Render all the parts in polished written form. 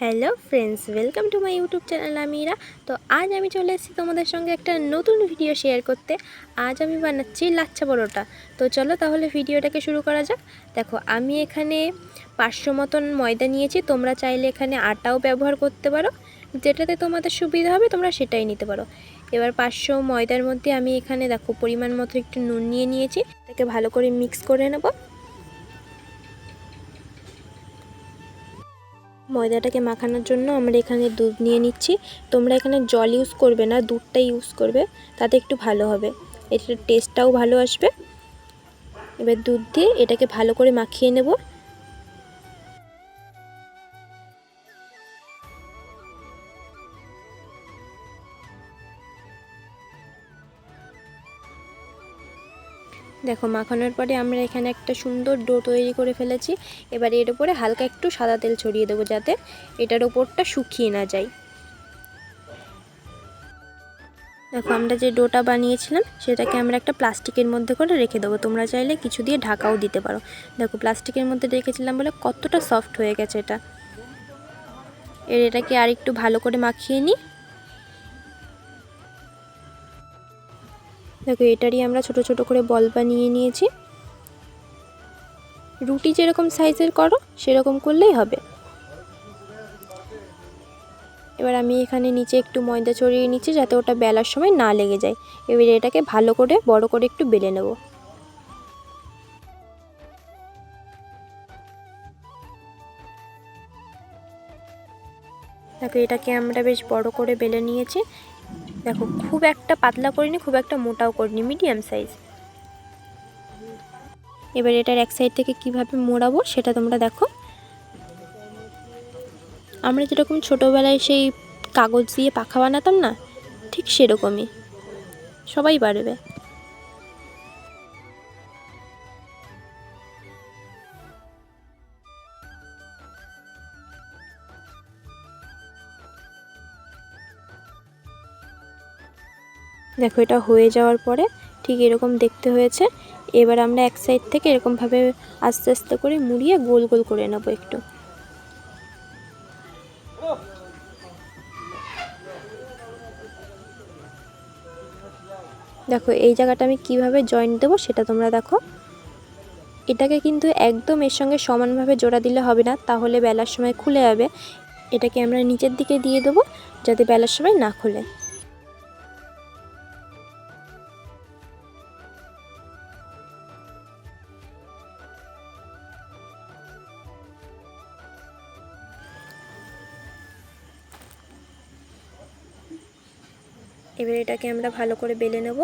Hello friends, welcome to my YouTube channel Amira. তো আজ আমি চলে এসেছি তোমাদের সঙ্গে একটা নতুন ভিডিও শেয়ার করতে। আজ আমি বানাচ্ছি লাচ্ছা পরোটা। তো চলো তাহলে ভিডিওটাকে শুরু করা যাক। দেখো, আমি এখানে 500 মতন ময়দা নিয়েছি। তোমরা চাইলে এখানে আটাও ব্যবহার করতে পারো, যেটাতে তোমাদের সুবিধা হবে তোমরা সেটাই নিতে পারো। এবার 500 ময়দার মধ্যে আমি এখানে দেখো পরিমাণ মতো একটু নুন নিয়ে নিয়েছি। এটাকে ভালো করে মিক্স করে নেব। ময়দাটাকে মাখানোর জন্য আমরা এখানে দুধ নিয়ে নিচ্ছি। তোমরা এখানে জল ইউজ করবে না, দুধটাই ইউজ করবে, তাতে একটু ভালো হবে, এটার টেস্টটাও ভালো আসবে। এবার দুধ দিয়ে এটাকে ভালো করে মাখিয়ে নেব। দেখো, মাখানোর পরে আমরা এখানে একটা সুন্দর ডো তৈরি করে ফেলেছি। এবার এর উপরে হালকা একটু সাদা তেল ছড়িয়ে দেবো, যাতে এটার ওপরটা শুকিয়ে না যায়। দেখো, আমরা যে ডোটা বানিয়েছিলাম সেটাকে আমরা একটা প্লাস্টিকের মধ্যে করে রেখে দেবো। তোমরা চাইলে কিছু দিয়ে ঢাকাও দিতে পারো। দেখো, প্লাস্টিকের মধ্যে রেখেছিলাম বলে কতটা সফট হয়ে গেছে এটা। এটাকে আর একটু ভালো করে মাখিয়ে নিই। দেখো, এটারই আমরা ছোট ছোট করে বল বানিয়ে নিয়েছি। রুটি যেরকম সাইজের করো সেরকম করলেই হবে। এবার আমি এখানে নিচে একটু ময়দা ছড়িয়ে নিচ্ছি, যাতে ওটা বেলার সময় না লেগে যায়। এবারে এটাকে ভালো করে বড় করে একটু বেলে নেব। দেখো, এটাকে আমরা বেশ বড় করে বেলে নিয়েছি। দেখো, খুব একটা পাতলা করিনি, খুব একটা মোটাও করিনি, মিডিয়াম সাইজ। এবার এটার এক সাইড থেকে কিভাবে মোড়াবো সেটা তোমরা দেখো। আমরা যেরকম ছোটোবেলায় সেই কাগজ দিয়ে পাখা বানাতাম না, ঠিক সেরকমই, সবাই পারবে। দেখো, এটা হয়ে যাওয়ার পরে ঠিক এরকম দেখতে হয়েছে। এবার আমরা এক সাইড থেকে এরকমভাবে আস্তে আস্তে করে মুড়িয়ে গোল গোল করে নেব একটু। দেখো, এই জায়গাটা আমি কিভাবে জয়েন্ট দেবো সেটা তোমরা দেখো। এটাকে কিন্তু একদম এর সঙ্গে সমানভাবে জোড়া দিলে হবে না, তাহলে বেলার সময় খুলে যাবে। এটাকে আমরা নিচের দিকে দিয়ে দেবো, যাতে বেলার সময় না খুলে। এবার এটাকে আমরা ভালো করে বেলে নেব।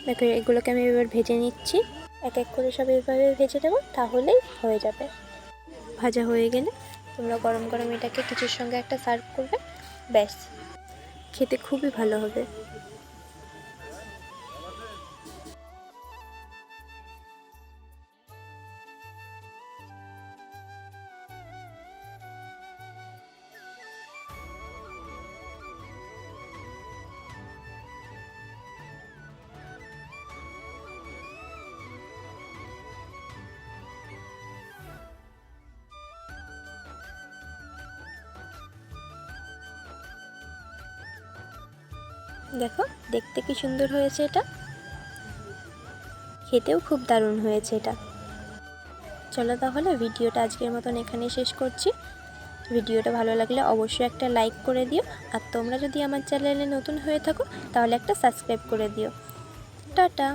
দেখো, এগুলোকে আমি এবার ভেজে নিচ্ছি। এক এক করে সব এইভাবে ভেজে নেব, তাহলেই হয়ে যাবে। ভাজা হয়ে গেলে তোমরা গরম গরম এটাকে কিছুর সঙ্গে একটা সার্ভ করবে, ব্যাস, খেতে খুবই ভালো হবে। দেখো, দেখতে কি সুন্দর হয়েছে এটা, খেতেও খুব দারুণ হয়েছে এটা। চলো তাহলে ভিডিওটা আজকের মতন এখানেই শেষ করছি। ভিডিওটা ভালো লাগলে অবশ্যই একটা লাইক করে দিও, আর তোমরা যদি আমার চ্যানেলে নতুন হয়ে থাকো তাহলে একটা সাবস্ক্রাইব করে দিও। টাটা।